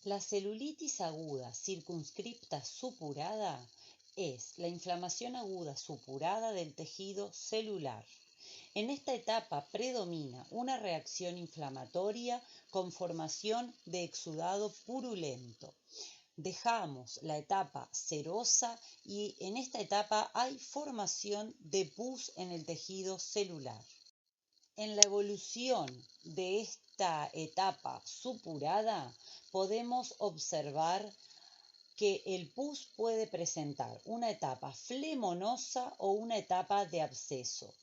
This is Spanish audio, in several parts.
La celulitis aguda circunscripta supurada es la inflamación aguda supurada del tejido celular. En esta etapa predomina una reacción inflamatoria con formación de exudado purulento. Dejamos la etapa serosa y en esta etapa hay formación de pus en el tejido celular. En la evolución de esta etapa supurada podemos observar que el pus puede presentar una etapa flemonosa o una etapa de absceso.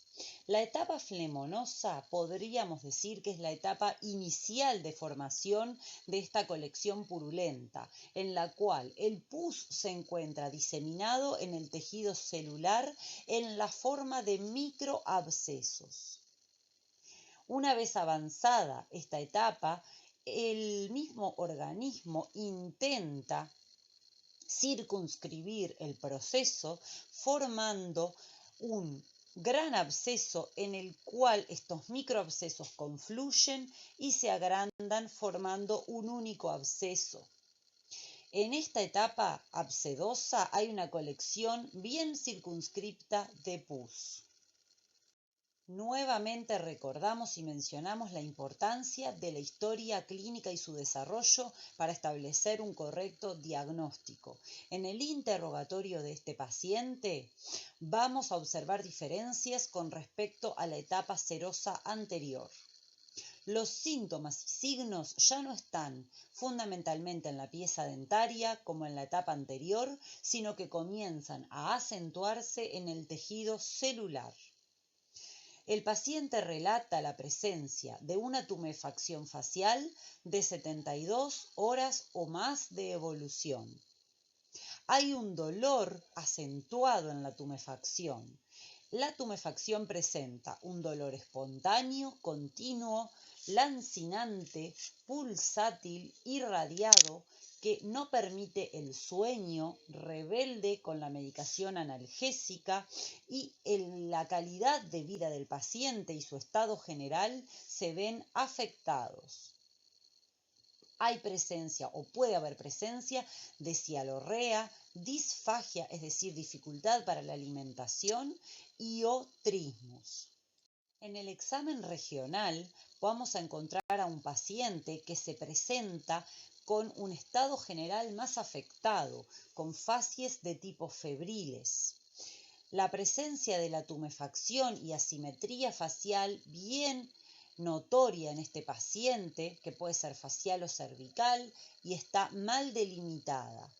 La etapa flemonosa podríamos decir que es la etapa inicial de formación de esta colección purulenta, en la cual el pus se encuentra diseminado en el tejido celular en la forma de microabscesos. Una vez avanzada esta etapa, el mismo organismo intenta circunscribir el proceso formando un gran absceso en el cual estos microabscesos confluyen y se agrandan formando un único absceso. En esta etapa abscedosa hay una colección bien circunscripta de pus. Nuevamente recordamos y mencionamos la importancia de la historia clínica y su desarrollo para establecer un correcto diagnóstico. En el interrogatorio de este paciente vamos a observar diferencias con respecto a la etapa serosa anterior. Los síntomas y signos ya no están fundamentalmente en la pieza dentaria como en la etapa anterior, sino que comienzan a acentuarse en el tejido celular. El paciente relata la presencia de una tumefacción facial de 72 horas o más de evolución. Hay un dolor acentuado en la tumefacción. La tumefacción presenta un dolor espontáneo, continuo, lancinante, pulsátil, irradiado, que no permite el sueño, rebelde con la medicación analgésica y la calidad de vida del paciente y su estado general se ven afectados. Hay presencia o puede haber presencia de cialorrea, disfagia, es decir, dificultad para la alimentación y o trismus. En el examen regional vamos a encontrar a un paciente que se presenta con un estado general más afectado, con facies de tipo febriles. La presencia de la tumefacción y asimetría facial bien notoria en este paciente, que puede ser facial o cervical, y está mal delimitada.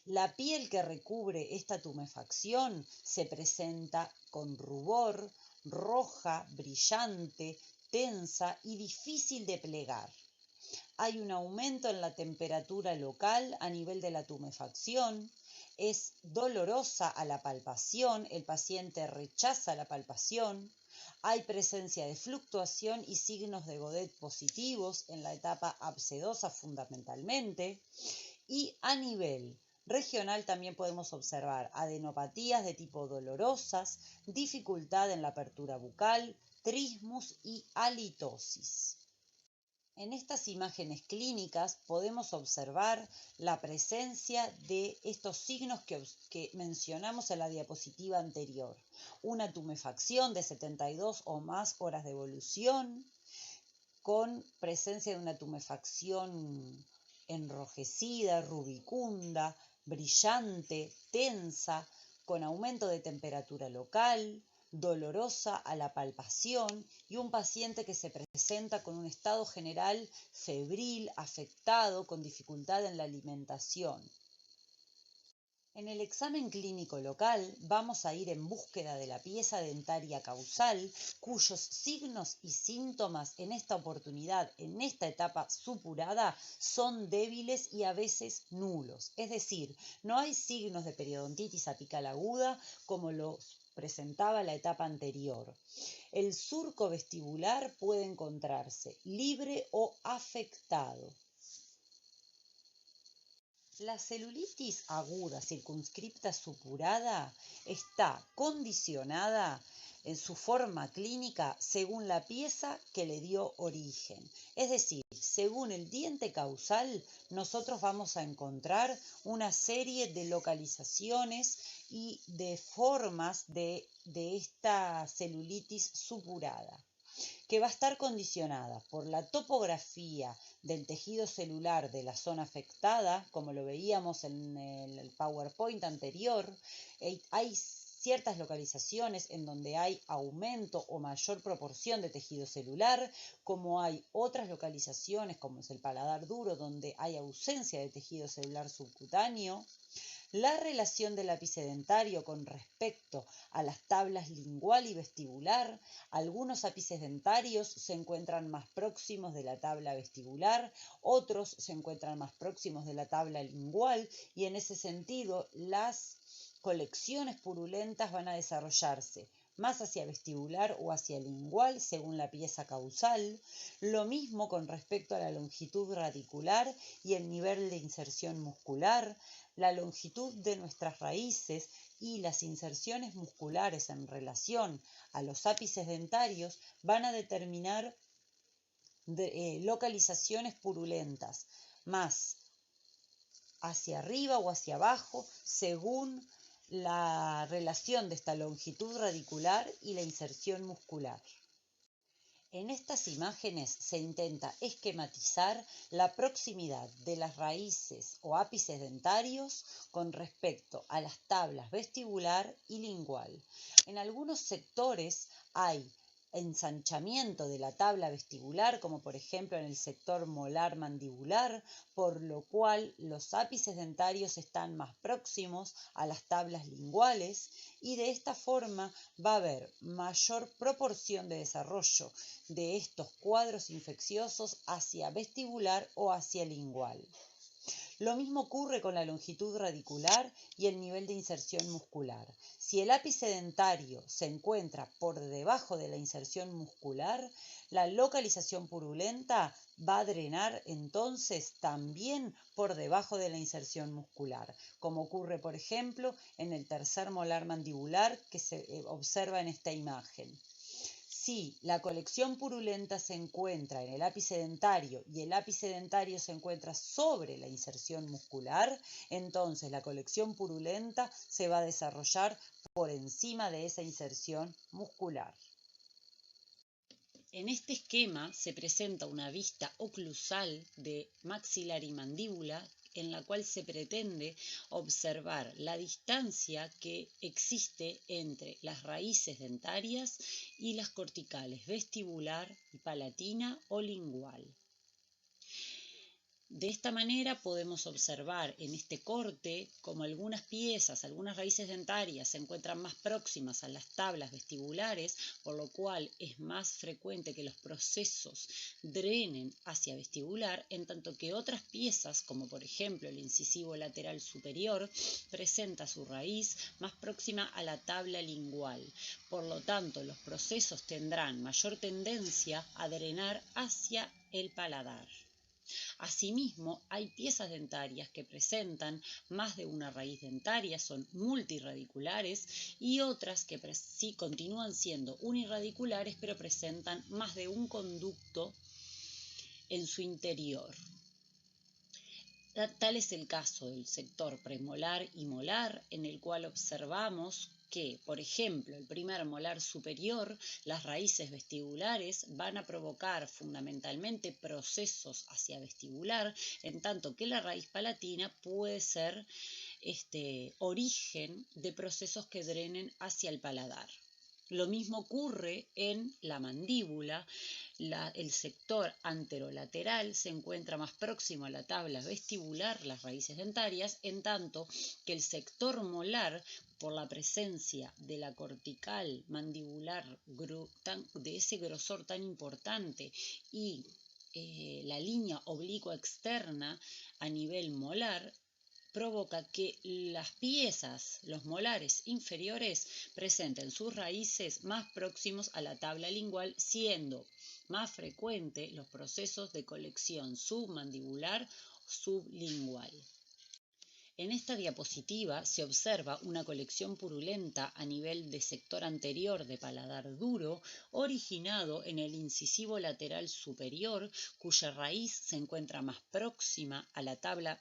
La piel que recubre esta tumefacción se presenta con rubor, roja, brillante, tensa y difícil de plegar. Hay un aumento en la temperatura local a nivel de la tumefacción, es dolorosa a la palpación, el paciente rechaza la palpación, hay presencia de fluctuación y signos de Godet positivos en la etapa abscedosa fundamentalmente, y a nivel regional también podemos observar adenopatías de tipo dolorosas, dificultad en la apertura bucal, trismus y halitosis. En estas imágenes clínicas podemos observar la presencia de estos signos que mencionamos en la diapositiva anterior. Una tumefacción de 72 o más horas de evolución, con presencia de una tumefacción enrojecida, rubicunda, brillante, tensa, con aumento de temperatura local, dolorosa a la palpación y un paciente que se presenta con un estado general febril, afectado, con dificultad en la alimentación. En el examen clínico local vamos a ir en búsqueda de la pieza dentaria causal, cuyos signos y síntomas en esta oportunidad, en esta etapa supurada, son débiles y a veces nulos. Es decir, no hay signos de periodontitis apical aguda como los presentaba la etapa anterior. El surco vestibular puede encontrarse libre o afectado. La celulitis aguda circunscripta supurada está condicionada en su forma clínica según la pieza que le dio origen. Es decir, según el diente causal, nosotros vamos a encontrar una serie de localizaciones y de formas de esta celulitis supurada, que va a estar condicionada por la topografía del tejido celular de la zona afectada, como lo veíamos en el PowerPoint anterior. Hay ciertas localizaciones en donde hay aumento o mayor proporción de tejido celular, como hay otras localizaciones, como es el paladar duro, donde hay ausencia de tejido celular subcutáneo. La relación del ápice dentario con respecto a las tablas lingual y vestibular. Algunos ápices dentarios se encuentran más próximos de la tabla vestibular, otros se encuentran más próximos de la tabla lingual, y en ese sentido las colecciones purulentas van a desarrollarse más hacia vestibular o hacia lingual según la pieza causal. Lo mismo con respecto a la longitud radicular y el nivel de inserción muscular. La longitud de nuestras raíces y las inserciones musculares en relación a los ápices dentarios van a determinar localizaciones purulentas, más hacia arriba o hacia abajo, según la relación de esta longitud radicular y la inserción muscular. En estas imágenes se intenta esquematizar la proximidad de las raíces o ápices dentarios con respecto a las tablas vestibular y lingual. En algunos sectores hay ensanchamiento de la tabla vestibular, como por ejemplo en el sector molar mandibular, por lo cual los ápices dentarios están más próximos a las tablas linguales, y de esta forma va a haber mayor proporción de desarrollo de estos cuadros infecciosos hacia vestibular o hacia lingual. Lo mismo ocurre con la longitud radicular y el nivel de inserción muscular. Si el ápice dentario se encuentra por debajo de la inserción muscular, la localización purulenta va a drenar entonces también por debajo de la inserción muscular, como ocurre por ejemplo en el tercer molar mandibular que se observa en esta imagen. Si la colección purulenta se encuentra en el ápice dentario y el ápice dentario se encuentra sobre la inserción muscular, entonces la colección purulenta se va a desarrollar por encima de esa inserción muscular. En este esquema se presenta una vista oclusal de maxilar y mandíbula, en la cual se pretende observar la distancia que existe entre las raíces dentarias y las corticales vestibular, palatina o lingual. De esta manera podemos observar en este corte como algunas piezas, algunas raíces dentarias se encuentran más próximas a las tablas vestibulares, por lo cual es más frecuente que los procesos drenen hacia vestibular, en tanto que otras piezas, como por ejemplo el incisivo lateral superior, presenta su raíz más próxima a la tabla lingual. Por lo tanto, los procesos tendrán mayor tendencia a drenar hacia el paladar. Asimismo, hay piezas dentarias que presentan más de una raíz dentaria, son multirradiculares, y otras que sí continúan siendo unirradiculares, pero presentan más de un conducto en su interior. Tal es el caso del sector premolar y molar, en el cual observamos que, por ejemplo, el primer molar superior, las raíces vestibulares van a provocar fundamentalmente procesos hacia vestibular, en tanto que la raíz palatina puede ser origen de procesos que drenen hacia el paladar. Lo mismo ocurre en la mandíbula. El sector anterolateral se encuentra más próximo a la tabla vestibular, las raíces dentarias, en tanto que el sector molar, por la presencia de la cortical mandibular de ese grosor tan importante y la línea oblicua externa a nivel molar, provoca que las piezas, los molares inferiores, presenten sus raíces más próximos a la tabla lingual, siendo más frecuente los procesos de colección submandibular o sublingual. En esta diapositiva se observa una colección purulenta a nivel de sector anterior de paladar duro, originado en el incisivo lateral superior, cuya raíz se encuentra más próxima a la tabla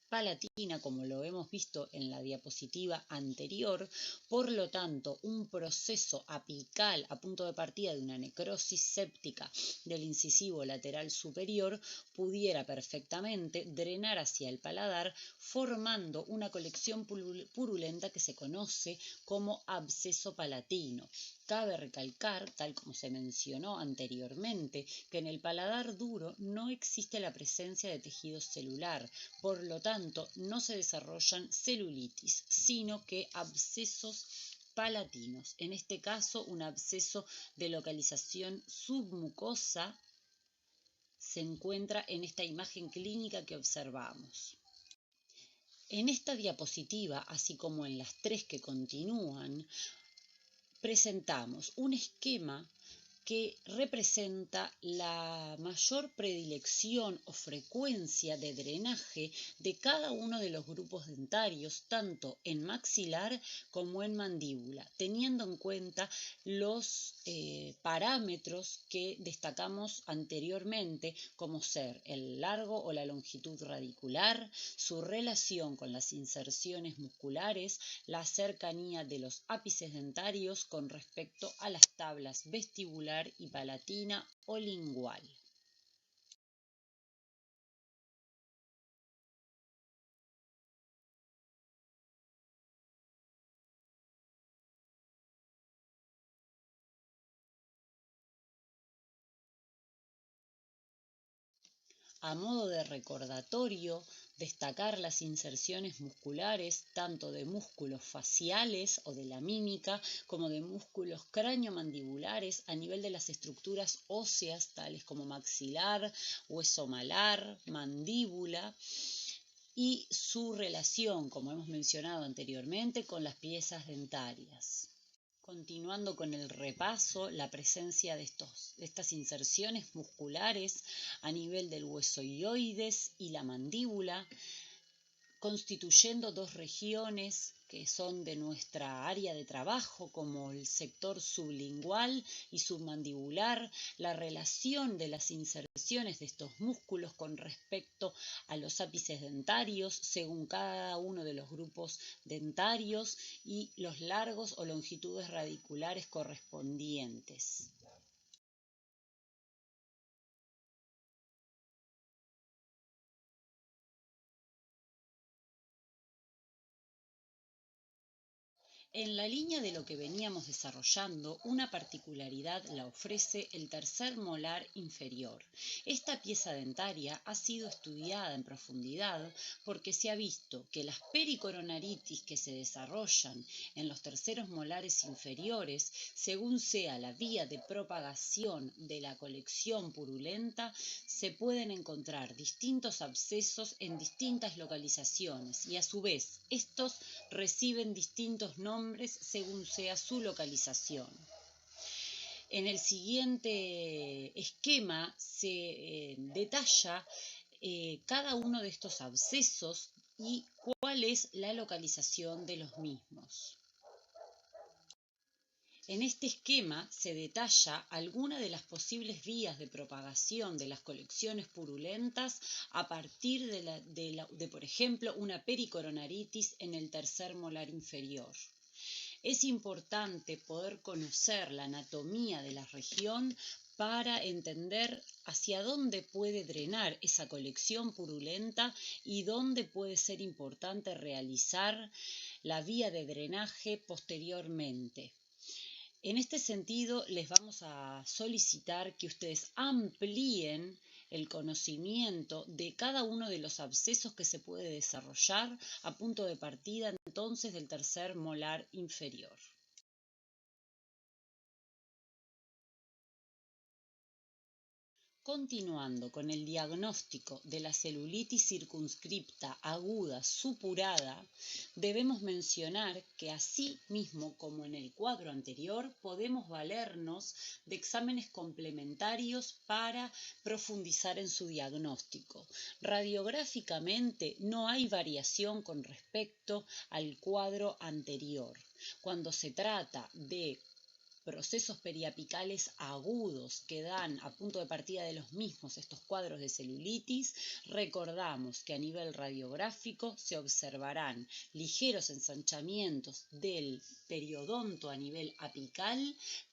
palatina, como lo hemos visto en la diapositiva anterior. Por lo tanto, un proceso apical a punto de partida de una necrosis séptica del incisivo lateral superior pudiera perfectamente drenar hacia el paladar, formando una colección purulenta que se conoce como absceso palatino. Cabe recalcar, tal como se mencionó anteriormente, que en el paladar duro no existe la presencia de tejido celular, por lo tanto no se desarrollan celulitis, sino que abscesos palatinos. En este caso, un absceso de localización submucosa se encuentra en esta imagen clínica que observamos. En esta diapositiva, así como en las tres que continúan, presentamos un esquema que representa la mayor predilección o frecuencia de drenaje de cada uno de los grupos dentarios, tanto en maxilar como en mandíbula, teniendo en cuenta los parámetros que destacamos anteriormente, como ser el largo o la longitud radicular, su relación con las inserciones musculares, la cercanía de los ápices dentarios con respecto a las tablas vestibular y palatina o lingual. A modo de recordatorio, destacar las inserciones musculares tanto de músculos faciales o de la mímica como de músculos craneomandibulares a nivel de las estructuras óseas tales como maxilar, hueso malar, mandíbula y su relación, como hemos mencionado anteriormente, con las piezas dentarias. Continuando con el repaso, la presencia de estas inserciones musculares a nivel del hueso hioides y la mandíbula, constituyendo dos regiones que son de nuestra área de trabajo, como el sector sublingual y submandibular, la relación de las inserciones de estos músculos con respecto a los ápices dentarios, según cada uno de los grupos dentarios, y los largos o longitudes radiculares correspondientes. En la línea de lo que veníamos desarrollando, una particularidad la ofrece el tercer molar inferior. Esta pieza dentaria ha sido estudiada en profundidad porque se ha visto que las pericoronaritis que se desarrollan en los terceros molares inferiores, según sea la vía de propagación de la colección purulenta, se pueden encontrar distintos abscesos en distintas localizaciones y a su vez estos reciben distintos nombres según sea su localización. En el siguiente esquema se detalla cada uno de estos abscesos y cuál es la localización de los mismos. En este esquema se detalla alguna de las posibles vías de propagación de las colecciones purulentas a partir de, por ejemplo, una pericoronaritis en el tercer molar inferior. Es importante poder conocer la anatomía de la región para entender hacia dónde puede drenar esa colección purulenta y dónde puede ser importante realizar la vía de drenaje posteriormente. En este sentido, les vamos a solicitar que ustedes amplíen el conocimiento de cada uno de los abscesos que se puede desarrollar a punto de partida entonces del tercer molar inferior. Continuando con el diagnóstico de la celulitis circunscripta aguda supurada, debemos mencionar que así mismo como en el cuadro anterior, podemos valernos de exámenes complementarios para profundizar en su diagnóstico. Radiográficamente no hay variación con respecto al cuadro anterior. Cuando se trata de procesos periapicales agudos que dan a punto de partida de los mismos estos cuadros de celulitis, recordamos que a nivel radiográfico se observarán ligeros ensanchamientos del periodonto a nivel apical,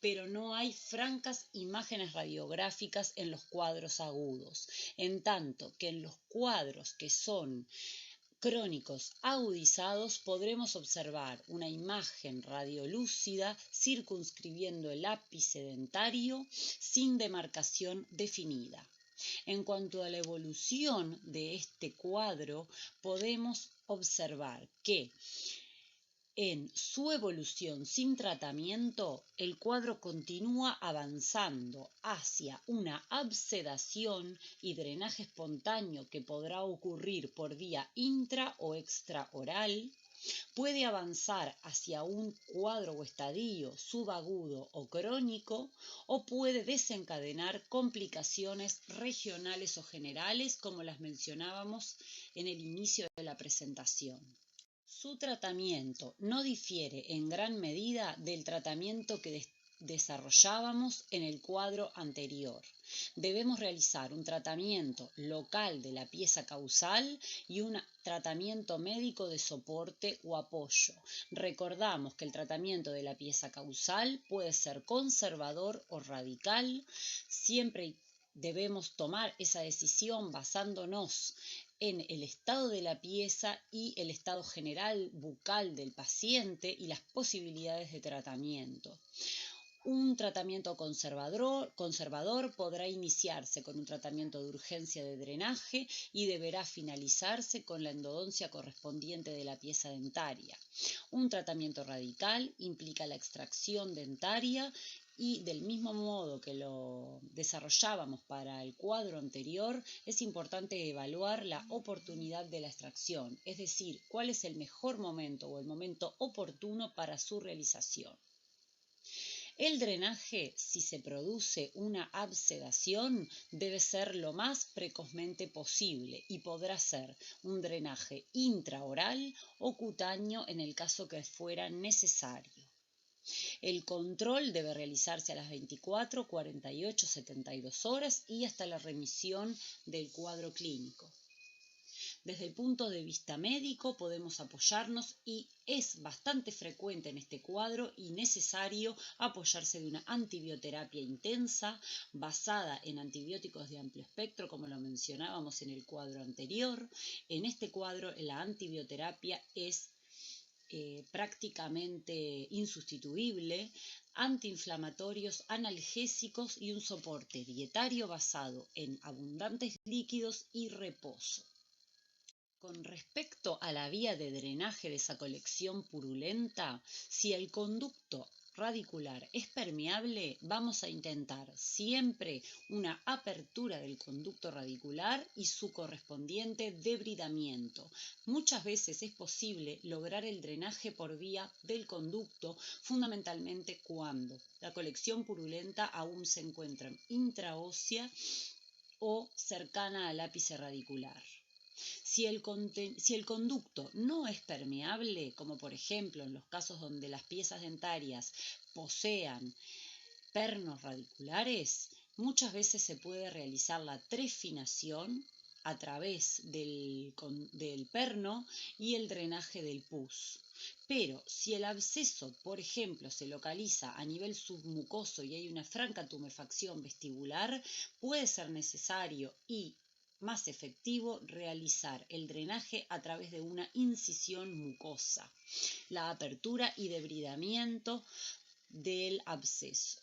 pero no hay francas imágenes radiográficas en los cuadros agudos, en tanto que en los cuadros que son crónicos agudizados podremos observar una imagen radiolúcida circunscribiendo el ápice dentario sin demarcación definida. En cuanto a la evolución de este cuadro, podemos observar que en su evolución sin tratamiento, el cuadro continúa avanzando hacia una abscedación y drenaje espontáneo que podrá ocurrir por vía intra o extraoral. Puede avanzar hacia un cuadro o estadio subagudo o crónico, o puede desencadenar complicaciones regionales o generales, como las mencionábamos en el inicio de la presentación. Su tratamiento no difiere en gran medida del tratamiento que desarrollábamos en el cuadro anterior. Debemos realizar un tratamiento local de la pieza causal y un tratamiento médico de soporte o apoyo. Recordamos que el tratamiento de la pieza causal puede ser conservador o radical, siempre debemos tomar esa decisión basándonos en el estado de la pieza y el estado general bucal del paciente y las posibilidades de tratamiento. Un tratamiento conservador podrá iniciarse con un tratamiento de urgencia de drenaje y deberá finalizarse con la endodoncia correspondiente de la pieza dentaria. Un tratamiento radical implica la extracción dentaria y del mismo modo que lo desarrollábamos para el cuadro anterior, es importante evaluar la oportunidad de la extracción, es decir, cuál es el mejor momento o el momento oportuno para su realización. El drenaje, si se produce una abscedación, debe ser lo más precozmente posible y podrá ser un drenaje intraoral o cutáneo en el caso que fuera necesario. El control debe realizarse a las 24, 48, 72 horas y hasta la remisión del cuadro clínico. Desde el punto de vista médico podemos apoyarnos y es bastante frecuente en este cuadro y necesario apoyarse de una antibioterapia intensa basada en antibióticos de amplio espectro, como lo mencionábamos en el cuadro anterior. En este cuadro la antibioterapia es prácticamente insustituible, antiinflamatorios, analgésicos y un soporte dietario basado en abundantes líquidos y reposo. Con respecto a la vía de drenaje de esa colección purulenta, si el conducto radicular es permeable, vamos a intentar siempre una apertura del conducto radicular y su correspondiente debridamiento. Muchas veces es posible lograr el drenaje por vía del conducto, fundamentalmente cuando la colección purulenta aún se encuentra intraósea o cercana al ápice radicular. Si el conducto no es permeable, como por ejemplo en los casos donde las piezas dentarias posean pernos radiculares, muchas veces se puede realizar la trefinación a través del perno y el drenaje del pus. Pero si el absceso, por ejemplo, se localiza a nivel submucoso y hay una franca tumefacción vestibular, puede ser necesario y más efectivo realizar el drenaje a través de una incisión mucosa, la apertura y debridamiento del absceso.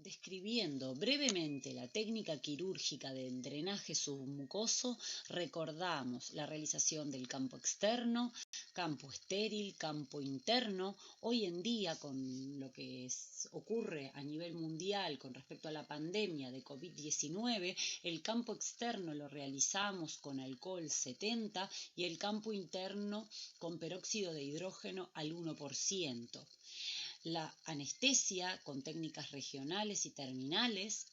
Describiendo brevemente la técnica quirúrgica del drenaje submucoso, recordamos la realización del campo externo, campo estéril, campo interno. Hoy en día, con lo que ocurre a nivel mundial con respecto a la pandemia de COVID-19, el campo externo lo realizamos con alcohol 70 y el campo interno con peróxido de hidrógeno al 1%. La anestesia con técnicas regionales y terminales,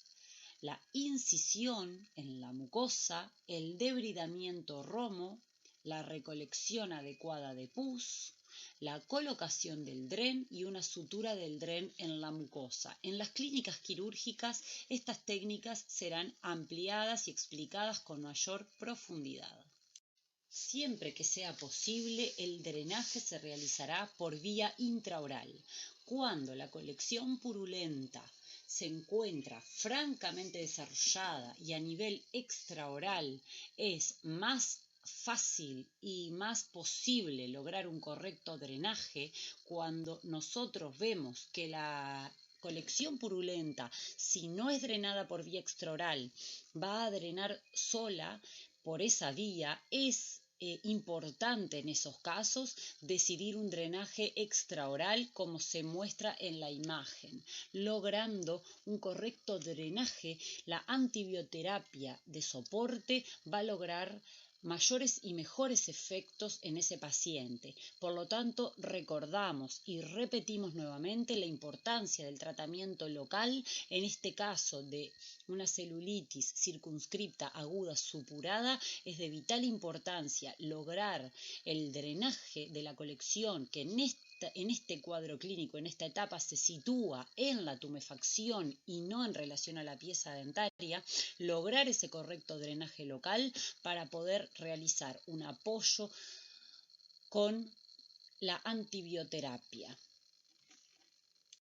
la incisión en la mucosa, el debridamiento romo, la recolección adecuada de pus, la colocación del dren y una sutura del dren en la mucosa. En las clínicas quirúrgicas, estas técnicas serán ampliadas y explicadas con mayor profundidad. Siempre que sea posible, el drenaje se realizará por vía intraoral. Cuando la colección purulenta se encuentra francamente desarrollada y a nivel extraoral es más fácil y más posible lograr un correcto drenaje, cuando nosotros vemos que la colección purulenta, si no es drenada por vía extraoral, va a drenar sola por esa vía, es importante en esos casos decidir un drenaje extraoral como se muestra en la imagen. Logrando un correcto drenaje, la antibioterapia de soporte va a lograr mayores y mejores efectos en ese paciente. Por lo tanto, recordamos y repetimos nuevamente la importancia del tratamiento local, en este caso de una celulitis circunscripta aguda supurada. Es de vital importancia lograr el drenaje de la colección que en este cuadro clínico, en esta etapa, se sitúa en la tumefacción y no en relación a la pieza dentaria, lograr ese correcto drenaje local para poder realizar un apoyo con la antibioterapia.